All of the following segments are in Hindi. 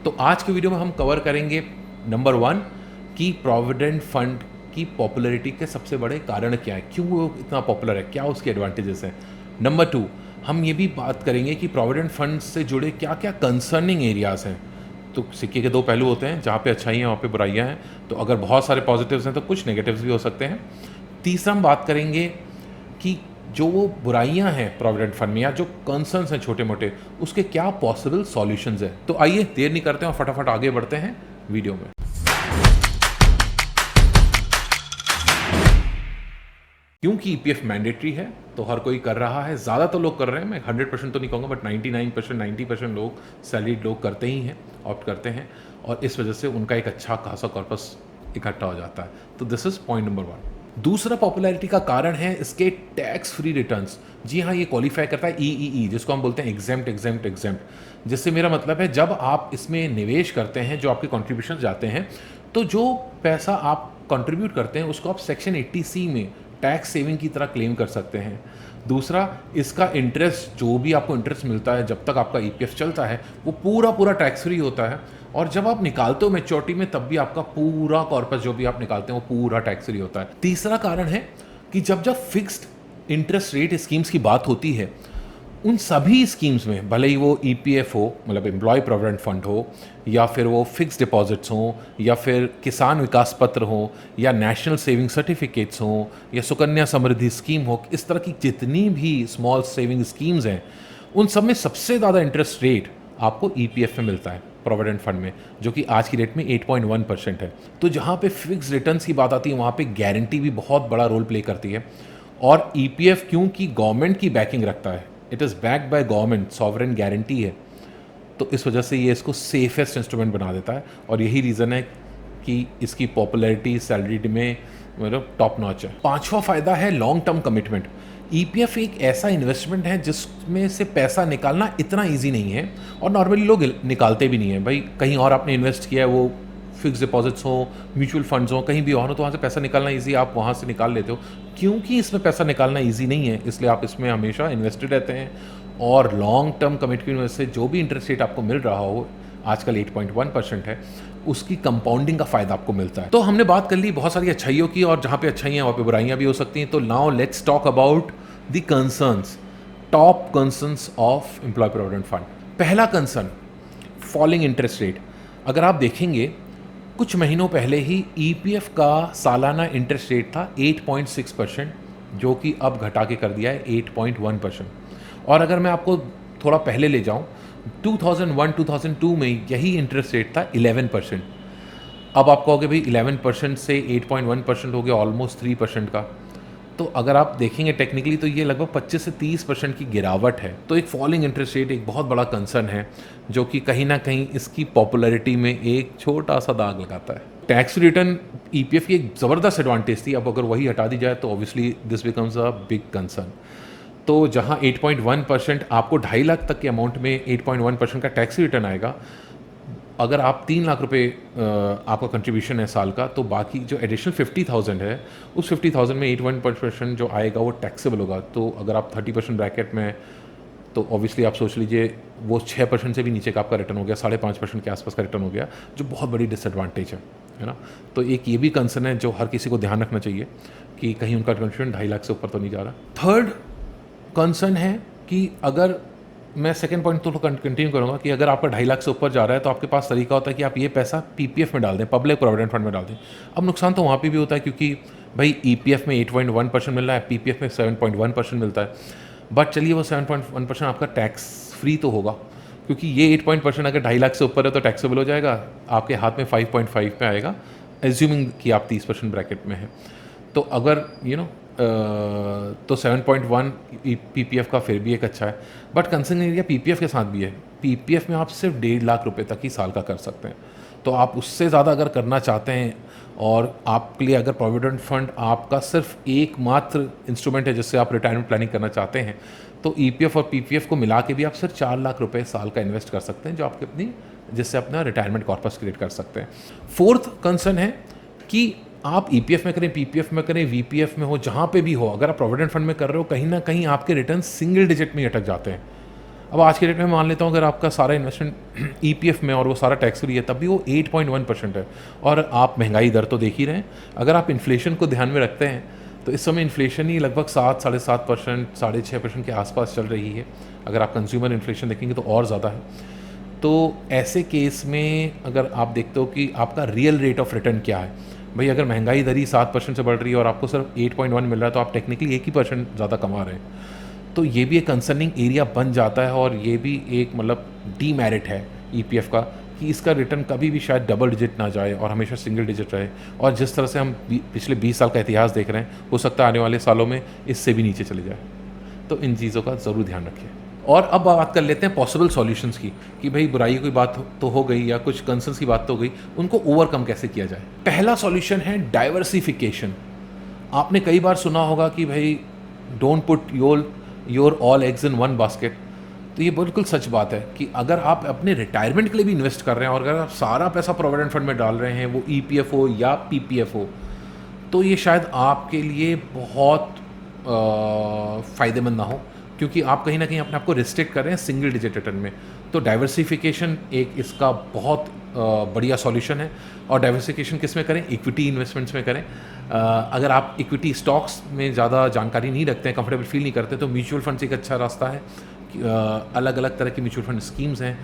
तो आज के वीडियो में हम कवर करेंगे नंबर 1 कि प्रोविडेंट फंड की पॉपुलैरिटी के सबसे बड़े कारण क्या है, क्यों वो इतना पॉपुलर है, क्या उसके एडवांटेजेस हैं। नंबर 2 हम ये भी बात करेंगे कि प्रोविडेंट फंड से जुड़े क्या क्या कंसर्निंग एरियाज हैं। तो सिक्के के दो पहलू होते हैं, जहाँ पे अच्छाई हैं वहाँ पे बुराइयाँ हैं। तो अगर बहुत सारे पॉजिटिव्स हैं तो कुछ नेगेटिव्स भी हो सकते हैं। तीसरा हम बात करेंगे कि जो वो बुराइयां हैं प्रोविडेंट फंड में या जो कंसर्न्स हैं छोटे मोटे, उसके क्या पॉसिबल सॉल्यूशंस हैं। तो आइए देर नहीं करते हैं और फटाफट आगे बढ़ते हैं वीडियो में। क्योंकि ईपीएफ मैंडेटरी है तो हर कोई कर रहा है, ज़्यादा तो लोग कर रहे हैं, मैं 100% तो नहीं कहूँगा, बट 99% 90% लोग, सैलरीड लोग करते ही हैं, ऑप्ट करते हैं, और इस वजह से उनका एक अच्छा खासा कॉर्पस इकट्ठा हो जाता है। तो दिस इज पॉइंट नंबर 1। दूसरा पॉपुलैरिटी का कारण है इसके टैक्स फ्री रिटर्न्स। जी हाँ, ये क्वालिफाई करता है ईईई, जिसको हम बोलते हैं एग्जेम्प्ट एग्जेम्प्ट एग्जेम्प्ट। जिससे मेरा मतलब है जब आप इसमें निवेश करते हैं, जो आपके कॉन्ट्रीब्यूशन जाते हैं, तो जो पैसा आप कंट्रीब्यूट करते हैं उसको आप सेक्शन 80C में टैक्स सेविंग की तरह क्लेम कर सकते हैं। दूसरा, इसका इंटरेस्ट, जो भी आपको इंटरेस्ट मिलता है जब तक आपका ईपीएफ चलता है, वो पूरा टैक्स फ्री होता है, और जब आप निकालते हो मैच्योरिटी में तब भी आपका पूरा कॉर्पस जो भी आप निकालते हैं वो पूरा टैक्स फ्री होता है। तीसरा कारण है कि जब फिक्स्ड इंटरेस्ट रेट स्कीम्स की बात होती है, उन सभी स्कीम्स में, भले ही वो ईपीएफ हो, मतलब एम्प्लॉय प्रोविडेंट फंड हो, या फिर वो फिक्स डिपॉजिट्स हों, या फिर किसान विकास पत्र हो, या नेशनल सेविंग सर्टिफिकेट्स हों, या सुकन्या समृद्धि स्कीम हो, इस तरह की जितनी भी स्मॉल सेविंग स्कीम्स हैं, उन सब में सबसे ज़्यादा इंटरेस्ट रेट आपको ईपीएफ में मिलता है, प्रोविडेंट फंड में, जो कि आज की डेट में 8.1% है। तो जहाँ पे फिक्स रिटर्न्स की बात आती है वहाँ पे गारंटी भी बहुत बड़ा रोल प्ले करती है। और ईपीएफ क्योंकि गवर्नमेंट की बैकिंग रखता है, it is backed by government, sovereign guarantee है, तो इस वजह से ये इसको सेफेस्ट इंस्ट्रूमेंट बना देता है, और यही रीज़न है कि इसकी पॉपुलैरिटी सैलरीड में मतलब टॉप नॉच है। पांचवा फ़ायदा है लॉन्ग टर्म कमिटमेंट। ईपीएफ एक ऐसा इन्वेस्टमेंट है जिसमें से पैसा निकालना इतना ईजी नहीं है, और नॉर्मली लोग निकालते भी नहीं है। भाई कहीं और आपने इन्वेस्ट किया है, वो फिक्स डिपॉजिट्स हो, म्यूचुअल फंड्स हो, कहीं भी और हो, तो वहाँ से पैसा निकालना ईजी, आप वहाँ से निकाल लेते हो। क्योंकि इसमें पैसा निकालना ईजी नहीं है, इसलिए आप इसमें हमेशा इन्वेस्टेड रहते हैं, और लॉन्ग टर्म कमिटमेंट में से जो भी इंटरेस्ट रेट आपको मिल रहा हो, आजकल 8.1% है, उसकी कंपाउंडिंग का फ़ायदा आपको मिलता है। तो हमने बात कर ली बहुत सारी अच्छाइयों की, और जहाँ पे अच्छाइयाँ वहाँ पे बुराइयाँ भी हो सकती हैं। तो now let's talk about the concerns, top concerns of employ provident fund. पहला कंसर्न, फॉलिंग इंटरेस्ट रेट। अगर आप देखेंगे, कुछ महीनों पहले ही ईपीएफ का सालाना इंटरेस्ट रेट था 8.6%, जो कि अब घटा के कर दिया है 8.1%। और अगर मैं आपको थोड़ा पहले ले जाऊं, 2001-2002 में यही इंटरेस्ट रेट था 11%। अब आप कहोगे भाई 11% से 8.1% हो गया, ऑलमोस्ट 3% का। तो अगर आप देखेंगे टेक्निकली तो ये लगभग 25 से 30% की गिरावट है। तो एक फॉलिंग इंटरेस्ट रेट एक बहुत बड़ा कंसर्न है, जो कि कहीं ना कहीं इसकी पॉपुलैरिटी में एक छोटा सा दाग लगाता है। टैक्स रिटर्न ईपीएफ की एक ज़बरदस्त एडवांटेज थी, अब अगर वही हटा दी जाए तो obviously this becomes a big concern. तो जहाँ 8.1% आपको 2.5 लाख तक के अमाउंट में 8.1% का टैक्स रिटर्न आएगा, अगर आप 3 लाख रुपए आपका कंट्रीब्यूशन है साल का, तो बाकी जो एडिशनल 50,000 है, उस 50,000 में 8.1% जो आएगा वो टैक्सेबल होगा। तो अगर आप 30% ब्रैकेट में, तो ऑब्वियसली आप सोच लीजिए वो 6% से भी नीचे का आपका रिटर्न हो गया, 5.5% के आसपास का रिटर्न हो गया, जो बहुत बड़ी डिसएडवांटेज है ना। तो एक ये भी कंसर्न है जो हर किसी को ध्यान रखना चाहिए कि कहीं उनका कंट्रीब्यूशन 2.5 लाख से ऊपर तो नहीं जा रहा। थर्ड कंसर्न है कि अगर मैं सेकंड पॉइंट तो कंटिन्यू करूंगा कि अगर आपका 2.5 लाख से ऊपर जा रहा है तो आपके पास तरीका होता है कि आप ये पैसा पीपीएफ में डाल दें, पब्लिक प्रोविडेंट फंड में डाल दें। अब नुकसान तो वहाँ पे भी होता है, क्योंकि भाई ईपीएफ में 8.1% मिल रहा है, पीपीएफ में 7.1% मिलता है। बट चलिए वो 7.1% आपका टैक्स फ्री तो होगा, क्योंकि ये 8% अगर 2.5 लाख से ऊपर है तो टैक्सेबल हो जाएगा, आपके हाथ में 5.5 पे आएगा, एज्यूमिंग कि आप 30% ब्रैकेट में है। तो अगर तो 7.1 पीपीएफ का फिर भी एक अच्छा है, बट कंसर्न एरिया पीपीएफ के साथ भी है। पीपीएफ में आप सिर्फ 1.5 लाख रुपए तक ही साल का कर सकते हैं। तो आप उससे ज़्यादा अगर करना चाहते हैं, और आपके लिए अगर प्रोविडेंट फंड आपका सिर्फ एकमात्र इंस्ट्रूमेंट है जिससे आप रिटायरमेंट प्लानिंग करना चाहते हैं, तो ईपीएफ और पीपीएफ को मिला के भी आप सिर्फ 4 लाख रुपए साल का इन्वेस्ट कर सकते हैं, जो आपके अपनी, जिससे अपना रिटायरमेंट कॉर्पस क्रिएट कर सकते हैं। फोर्थ कंसर्न है कि आप ईपीएफ में करें, पीपीएफ में करें, वीपीएफ में हो, जहाँ पे भी हो, अगर आप प्रोविडेंट फंड में कर रहे हो, कहीं ना कहीं आपके रिटर्न सिंगल डिजिट में अटक जाते हैं। अब आज के डेट में मान लेता हूँ अगर आपका सारा इन्वेस्टमेंट ईपीएफ में और वो सारा टैक्स फ्री है, तब भी वो 8.1% है। और आप महंगाई दर तो देख ही रहे हैं। अगर आप इन्फ्लेशन को ध्यान में रखते हैं तो इस समय इन्फ्लेशन ही लगभग 7, 7.5%, 6.5% के आसपास चल रही है। अगर आप कंज्यूमर इन्फ्लेशन देखेंगे तो और ज़्यादा है। तो ऐसे केस में अगर आप देखते हो कि आपका रियल रेट ऑफ रिटर्न क्या है, भाई अगर महंगाई दर ही 7% से बढ़ रही है और आपको सिर्फ 8.1 मिल रहा है, तो आप टेक्निकली 1% ज़्यादा कमा रहे हैं। तो ये भी एक कंसर्निंग एरिया बन जाता है और ये भी एक मतलब डीमेरिट है ईपीएफ का कि इसका रिटर्न कभी भी शायद डबल डिजिट ना जाए और हमेशा सिंगल डिजिट रहे। और जिस तरह से हम पिछले 20 साल का इतिहास देख रहे हैं, हो सकता है आने वाले सालों में इससे भी नीचे चले जाए। तो इन चीज़ों का ज़रूर ध्यान रखिए। और अब बात कर लेते हैं पॉसिबल सॉल्यूशंस की कि भाई बुराई की बात तो हो गई या कुछ कंसर्न्स की बात तो हो गई, उनको ओवरकम कैसे किया जाए। पहला सॉल्यूशन है डाइवर्सिफिकेशन। आपने कई बार सुना होगा कि भाई don't put your all eggs in one basket. तो ये बिल्कुल सच बात है कि अगर आप अपने रिटायरमेंट के लिए भी इन्वेस्ट कर रहे हैं और अगर आप सारा पैसा प्रोविडेंट फंड में डाल रहे हैं, वो ईपीएफ हो या पीपीएफ हो, तो ये शायद आपके लिए बहुत फ़ायदेमंद ना हो, क्योंकि आप कहीं ना कहीं अपने आप को रिस्ट्रिक्ट कर रहे हैं सिंगल डिजिट रिटर्न में। तो डाइवर्सिफिकेशन एक इसका बहुत बढ़िया सॉल्यूशन है। और डाइवर्सिफिकेशन किस में करें? इक्विटी इन्वेस्टमेंट्स में करें। अगर आप इक्विटी स्टॉक्स में ज़्यादा जानकारी नहीं रखते हैं, कंफर्टेबल फील नहीं करते, तो म्यूचुअल फंड्स एक अच्छा रास्ता है। अलग अलग तरह की म्यूचुअल फंड स्कीम्स हैं,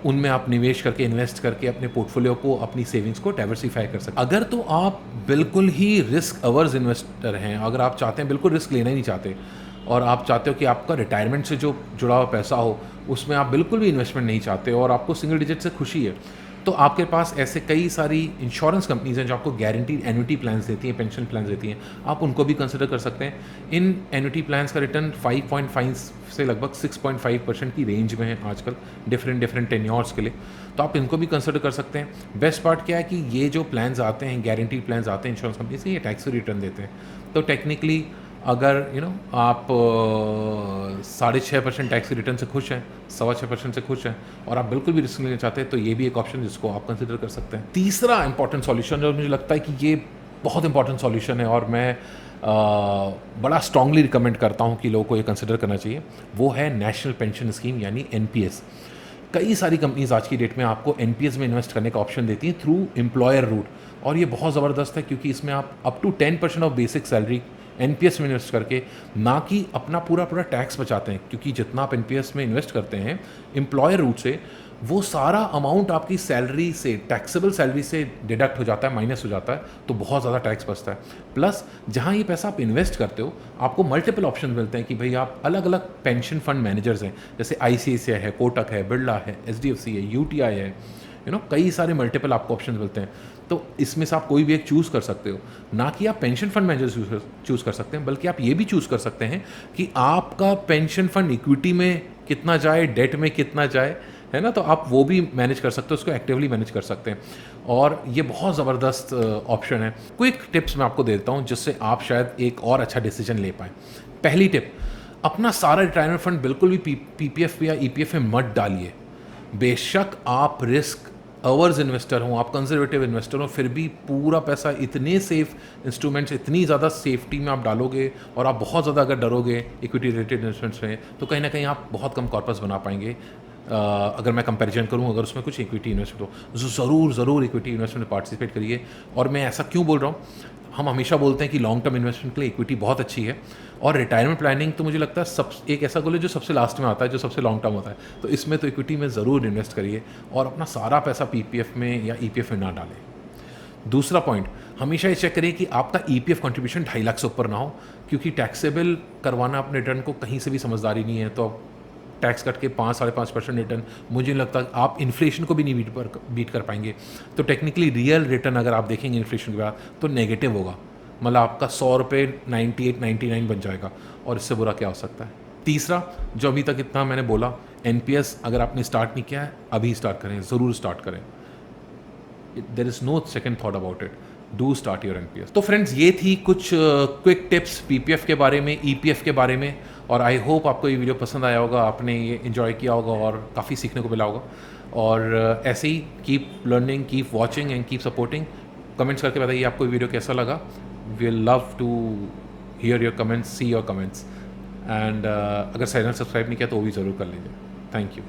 उनमें आप निवेश करके, इन्वेस्ट करके अपने पोर्टफोलियो को, अपनी सेविंग्स को डाइवर्सिफाई कर सकते हैं। अगर तो आप बिल्कुल ही रिस्क अवर्स इन्वेस्टर हैं, अगर आप चाहते हैं, बिल्कुल रिस्क लेना ही नहीं चाहते और आप चाहते हो कि आपका रिटायरमेंट से जो जुड़ा हुआ पैसा हो उसमें आप बिल्कुल भी इन्वेस्टमेंट नहीं चाहते और आपको सिंगल डिजिट से खुशी है, तो आपके पास ऐसे कई सारी इंश्योरेंस कंपनीज हैं जो आपको गारंटीड एन्युटी प्लान्स देती हैं, पेंशन प्लान्स देती हैं। आप उनको भी कंसिडर कर सकते हैं। इन एन्युटी प्लान्स का रिटर्न 5.5 से लगभग 6.5% की रेंज में है आजकल, डिफरेंट टेन्योर्स के लिए। तो आप इनको भी कंसिडर कर सकते हैं। बेस्ट पार्ट क्या है कि ये जो प्लान्स आते हैं, गारंटीड प्लान्स आते हैं इंश्योरेंस कंपनी से, ये टैक्स फ्री रिटर्न देते हैं। तो टेक्निकली अगर आप 6.5% टैक्स रिटर्न से खुश हैं, 6.25% से खुश हैं और आप बिल्कुल भी रिस्क लेना चाहते हैं, तो ये भी एक ऑप्शन जिसको आप कंसिडर कर सकते हैं। तीसरा इंपॉर्टेंट सॉल्यूशन जो मुझे लगता है कि ये बहुत इंपॉर्टेंट सॉल्यूशन है और मैं बड़ा स्ट्रांगली रिकमेंड करता हूँ कि लोगों को ये कंसिडर करना चाहिए, वो है नेशनल पेंशन स्कीम यानी एनपीएस। कई सारी कंपनीज आज की डेट में आपको एनपीएस में इन्वेस्ट करने का ऑप्शन देती हैं थ्रू एम्प्लॉयर रूट, और ये बहुत ज़बरदस्त है क्योंकि इसमें आप up to 10% of basic salary NPS में इन्वेस्ट करके, ना कि अपना पूरा टैक्स बचाते हैं, क्योंकि जितना आप एनपीएस में इन्वेस्ट करते हैं एम्प्लॉयर रूट से, वो सारा अमाउंट आपकी सैलरी से, टैक्सेबल सैलरी से डिडक्ट हो जाता है, माइनस हो जाता है, तो बहुत ज़्यादा टैक्स बचता है। प्लस जहाँ ये पैसा आप इन्वेस्ट करते हो, आपको मल्टीपल ऑप्शन मिलते हैं कि भाई आप अलग अलग पेंशन फंड मैनेजर्स हैं, जैसे आईसीआईसीआई है, कोटक है, बिरला है, एचडीएफसी है, यूटीआई है, कई सारे मल्टीपल आपको ऑप्शन मिलते हैं। तो इसमें से आप कोई भी एक चूज़ कर सकते हो, ना कि आप पेंशन फंड मैनेजर चूज़ कर सकते हैं, बल्कि आप ये भी चूज़ कर सकते हैं कि आपका पेंशन फंड इक्विटी में कितना जाए, डेट में कितना जाए, है ना। तो आप वो भी मैनेज कर सकते हो, उसको एक्टिवली मैनेज कर सकते हैं और ये बहुत ज़बरदस्त ऑप्शन है। क्विक टिप्स मैं आपको देता हूँ जिससे आप शायद एक और अच्छा डिसीजन ले पाएँ। पहली टिप, अपना सारा रिटायरमेंट फंड बिल्कुल भी पीपीएफ या ईपीएफ में मत डालिए। बेशक आप रिस्क अवर्स इन्वेस्टर हों, आप कंजर्वेटिव इन्वेस्टर हों, फिर भी पूरा पैसा इतने सेफ इंस्ट्रूमेंट्स, इतनी ज़्यादा सेफ्टी में आप डालोगे और आप बहुत ज़्यादा अगर डरोगे इक्विटी रिलेटेड इन्वेस्टमेंट्स में, तो कहीं ना कहीं आप बहुत कम कॉर्पस बना पाएंगे। अगर मैं कंपैरिजन करूं, अगर उसमें कुछ इक्विटी इन्वेस्टमेंट हो, ज़रूर इक्विटी इन्वेस्टमेंट में पार्टिसिपेट करिए। और मैं ऐसा क्यों बोल रहा हूँ, हम हमेशा बोलते हैं कि लॉन्ग टर्म इन्वेस्टमेंट के लिए इक्विटी बहुत अच्छी है, और रिटायरमेंट प्लानिंग तो मुझे लगता है एक ऐसा गोल है जो सबसे लास्ट में आता है, जो सबसे लॉन्ग टर्म होता है। तो इसमें तो इक्विटी में ज़रूर इन्वेस्ट करिए और अपना सारा पैसा पीपीएफ में या ईपीएफ में ना डालें। दूसरा पॉइंट, हमेशा ये चेक करिए कि आपका ईपीएफ कंट्रीब्यूशन 2.5 लाख से ऊपर ना हो, क्योंकि टैक्सेबल करवाना अपने रिटर्न को कहीं से भी समझदारी नहीं है। तो टैक्स कट के 5-5.5% रिटर्न, मुझे नहीं लगता आप इन्फ्लेशन को भी नहीं बीट कर पाएंगे। तो टेक्निकली रियल रिटर्न अगर आप देखेंगे इन्फ्लेशन के बाद तो नेगेटिव होगा, मतलब आपका 100 रुपये 98-99 बन जाएगा, और इससे बुरा क्या हो सकता है। तीसरा, जो अभी तक इतना मैंने बोला, एनपीएस अगर आपने स्टार्ट नहीं किया है, अभी स्टार्ट करें, ज़रूर स्टार्ट करें। There is no second thought about it, do start your NPS. तो फ्रेंड्स, ये थी कुछ क्विक टिप्स पीपीएफ के बारे में, ईपीएफ के बारे में, और आई होप आपको ये वीडियो पसंद आया होगा, आपने ये एंजॉय किया होगा और काफ़ी सीखने को मिला होगा। और ऐसे ही keep learning, keep watching and keep supporting. Comments करके बताइए आपको ये वीडियो कैसा लगा। We love to hear your comments, see your comments. And अगर चैनल सब्सक्राइब नहीं किया तो वो भी ज़रूर कर लीजिए। Thank you.